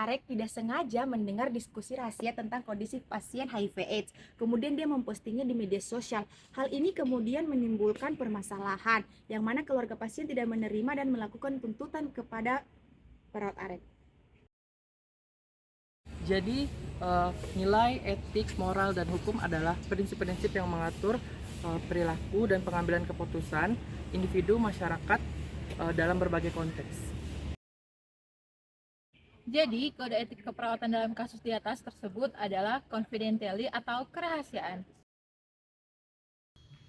Arek tidak sengaja mendengar diskusi rahasia tentang kondisi pasien HIV/AIDS. Kemudian dia mempostingnya di media sosial. Hal ini kemudian menimbulkan permasalahan, yang mana keluarga pasien tidak menerima dan melakukan tuntutan kepada perawat Arek. Jadi nilai etik, moral, dan hukum adalah prinsip-prinsip yang mengatur perilaku dan pengambilan keputusan individu masyarakat dalam berbagai konteks. Jadi, kode etik keperawatan dalam kasus di atas tersebut adalah confidentiality atau kerahasiaan.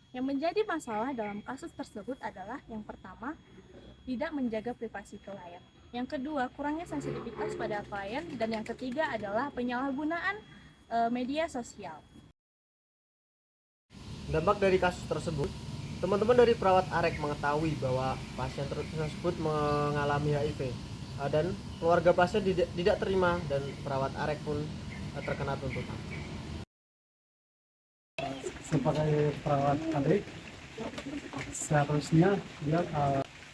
Yang menjadi masalah dalam kasus tersebut adalah yang pertama, tidak menjaga privasi klien. Yang kedua, kurangnya sensitivitas pada klien. Dan yang ketiga adalah penyalahgunaan media sosial. Dampak dari kasus tersebut, teman-teman dari perawat Arek mengetahui bahwa pasien tersebut mengalami HIV dan keluarga pasien tidak terima dan perawat Arek pun terkena tuntutan. Sebagai perawat adik, seharusnya dia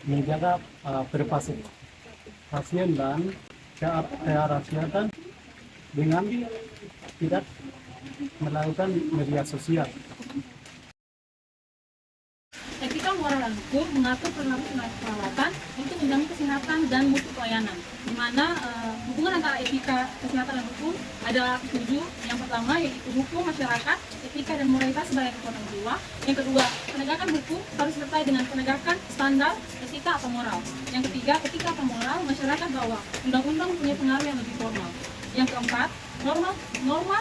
menjaga privasi pasien dan kerahasiaan dengan tidak melakukan media sosial. Etika moral dan hukum mengatur perilaku perawatan untuk menjamin kesehatan dan mutu pelayanan, di mana hubungan antara etika, kesehatan, dan hukum adalah tujuh. Yang pertama yaitu hukum masyarakat, etika dan moralitas sebagai kekuatan jiwa. Yang kedua, penegakan hukum harus disertai dengan penegakan standar etika atau moral. Yang ketiga, etika atau moral masyarakat bahwa undang-undang mempunyai pengaruh yang lebih formal. Yang keempat, norma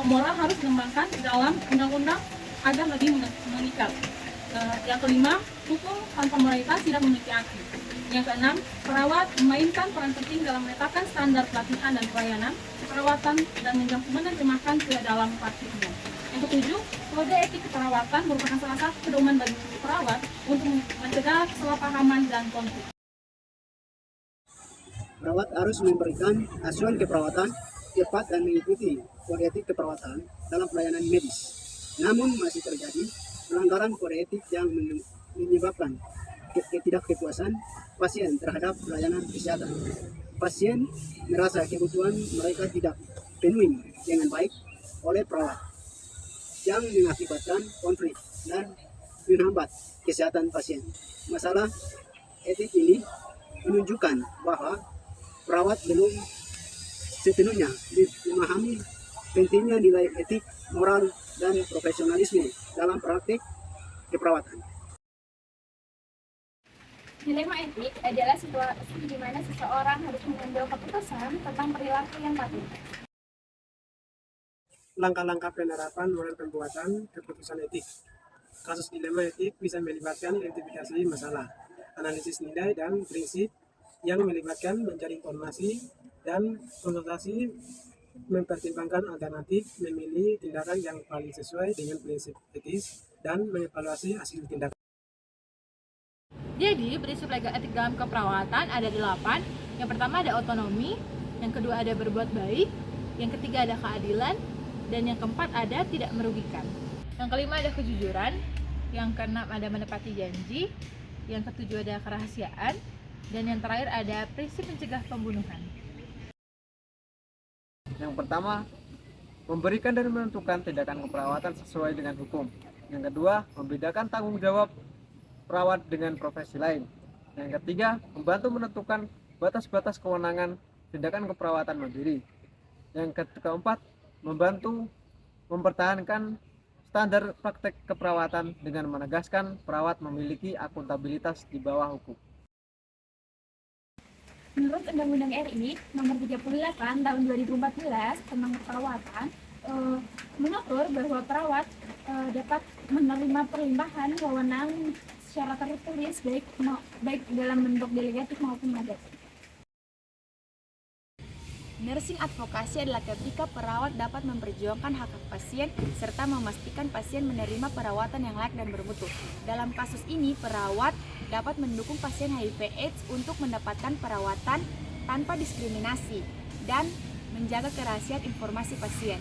moral harus dikembangkan dalam undang-undang agar lebih mengikat. Yang kelima, hukum tanpa moralitas tidak memiliki arti. Yang keenam, perawat memainkan peran penting dalam menetapkan standar pelatihan dan pelayanan, perawatan, dan menerjemahkan ke dalam praktik umum. Yang ketujuh, kode etik keperawatan merupakan salah satu pedoman bagi perawat untuk mencegah kesalahpahaman dan konflik. Perawat harus memberikan asuhan keperawatan tepat dan mengikuti kode etik keperawatan dalam pelayanan medis. Namun masih terjadi pelanggaran kode etik yang menyebabkan ketidakpuasan pasien terhadap pelayanan kesehatan. Pasien merasa kebutuhan mereka tidak penuhi dengan baik oleh perawat, yang mengakibatkan konflik dan menghambat kesehatan pasien. Masalah etik ini menunjukkan bahwa perawat belum sepenuhnya memahami pentingnya nilai etik, moral, dan profesionalisme dalam praktik keperawatan. Dilema etik adalah situasi di mana seseorang harus mengambil keputusan tentang perilaku yang patut. Langkah-langkah penerapan moral pembuatan keputusan etik. Kasus dilema etik bisa melibatkan identifikasi masalah, analisis nilai dan prinsip yang melibatkan mencari informasi dan konsultasi, mempertimbangkan alternatif, memilih tindakan yang paling sesuai dengan prinsip etis, dan mengevaluasi hasil tindakan. Jadi, prinsip legal etik dalam keperawatan ada 8. Yang pertama ada otonomi, yang kedua ada berbuat baik, yang ketiga ada keadilan, dan yang keempat ada tidak merugikan. Yang kelima ada kejujuran, yang keenam ada menepati janji, yang ketujuh ada kerahasiaan, dan yang terakhir ada prinsip mencegah pembunuhan. Yang pertama, memberikan dan menentukan tindakan keperawatan sesuai dengan hukum. Yang kedua, membedakan tanggung jawab perawat dengan profesi lain. Yang ketiga, membantu menentukan batas-batas kewenangan tindakan keperawatan mandiri. Yang keempat, membantu mempertahankan standar praktek keperawatan dengan menegaskan perawat memiliki akuntabilitas di bawah hukum. Menurut Undang-Undang RI Nomor 38 Tahun 2014 tentang keperawatan, mengatur bahwa perawat dapat menerima perlimpahan wewenang secara tertulis baik dalam bentuk delegatif maupun negatif. Nursing advokasi adalah ketika perawat dapat memperjuangkan hak-hak pasien serta memastikan pasien menerima perawatan yang layak dan bermutu. Dalam kasus ini, perawat dapat mendukung pasien HIV/AIDS untuk mendapatkan perawatan tanpa diskriminasi dan menjaga kerahasiaan informasi pasien.